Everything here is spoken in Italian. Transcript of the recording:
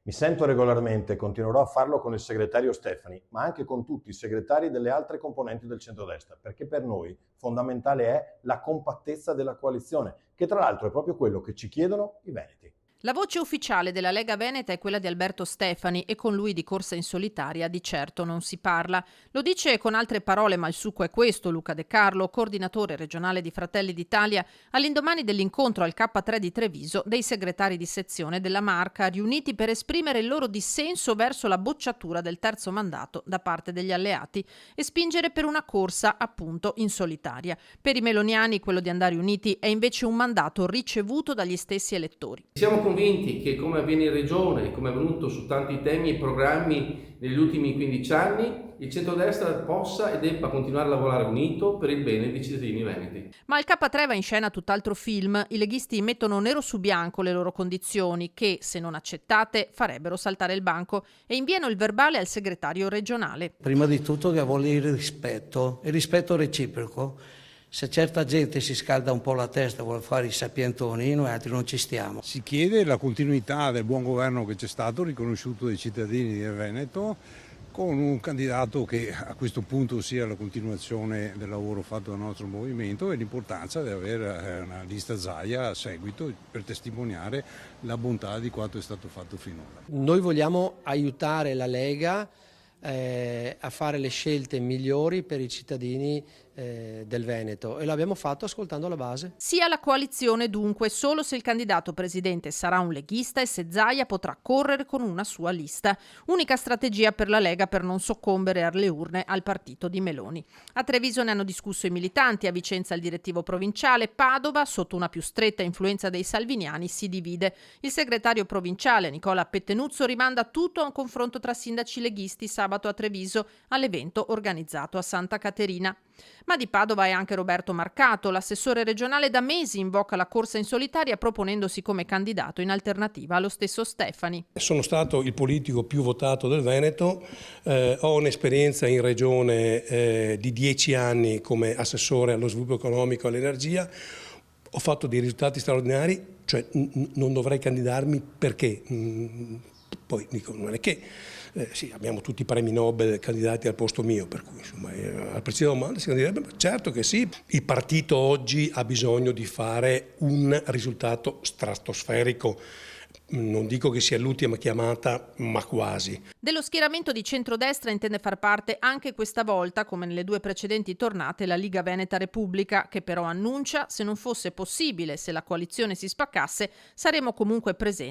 Mi sento regolarmente e continuerò a farlo con il segretario Stefani, ma anche con tutti i segretari delle altre componenti del centrodestra, perché per noi fondamentale è la compattezza della coalizione, che tra l'altro è proprio quello che ci chiedono i veneti. La voce ufficiale della Lega Veneta è quella di Alberto Stefani e con lui di corsa in solitaria di certo non si parla. Lo dice con altre parole, ma il succo è questo, Luca De Carlo, coordinatore regionale di Fratelli d'Italia, all'indomani dell'incontro al K3 di Treviso dei segretari di sezione della Marca, riuniti per esprimere il loro dissenso verso la bocciatura del terzo mandato da parte degli alleati e spingere per una corsa, appunto, in solitaria. Per i meloniani quello di andare uniti è invece un mandato ricevuto dagli stessi elettori. Siamo convinti che, come avviene in Regione, come è avvenuto su tanti temi e programmi negli ultimi 15 anni, il centrodestra possa e debba continuare a lavorare unito per il bene dei cittadini veneti. Ma il K3 va in scena tutt'altro film. I leghisti mettono nero su bianco le loro condizioni che, se non accettate, farebbero saltare il banco e inviano il verbale al segretario regionale. Prima di tutto che vuole il rispetto reciproco. Se certa gente si scalda un po' la testa, vuole fare i sapientoni, noi altri non ci stiamo. Si chiede la continuità del buon governo che c'è stato, riconosciuto dai cittadini del Veneto, con un candidato che a questo punto sia la continuazione del lavoro fatto dal nostro movimento e l'importanza di avere una lista Zaia a seguito per testimoniare la bontà di quanto è stato fatto finora. Noi vogliamo aiutare la Lega a fare le scelte migliori per i cittadini del Veneto e l'abbiamo fatto ascoltando la base. Sia la coalizione dunque solo se il candidato presidente sarà un leghista e se Zaia potrà correre con una sua lista. Unica strategia per la Lega per non soccombere alle urne al partito di Meloni. A Treviso ne hanno discusso i militanti, a Vicenza il direttivo provinciale, Padova, sotto una più stretta influenza dei salviniani, si divide. Il segretario provinciale Nicola Pettenuzzo rimanda tutto a un confronto tra sindaci leghisti sabato a Treviso all'evento organizzato a Santa Caterina. Ma di Padova è anche Roberto Marcato, l'assessore regionale da mesi invoca la corsa in solitaria proponendosi come candidato in alternativa allo stesso Stefani. Sono stato il politico più votato del Veneto, ho un'esperienza in regione di 10 anni come assessore allo sviluppo economico e all'energia, ho fatto dei risultati straordinari, cioè non dovrei candidarmi perché? Poi dico, non è che sì, abbiamo tutti i premi Nobel candidati al posto mio, per cui insomma, al Presidente della domanda si candiderebbe, certo che sì. Il partito oggi ha bisogno di fare un risultato stratosferico. Non dico che sia l'ultima chiamata, ma quasi. Dello schieramento di centrodestra intende far parte anche questa volta, come nelle due precedenti tornate, la Liga Veneta Repubblica, che però annuncia, se non fosse possibile, se la coalizione si spaccasse, saremo comunque presenti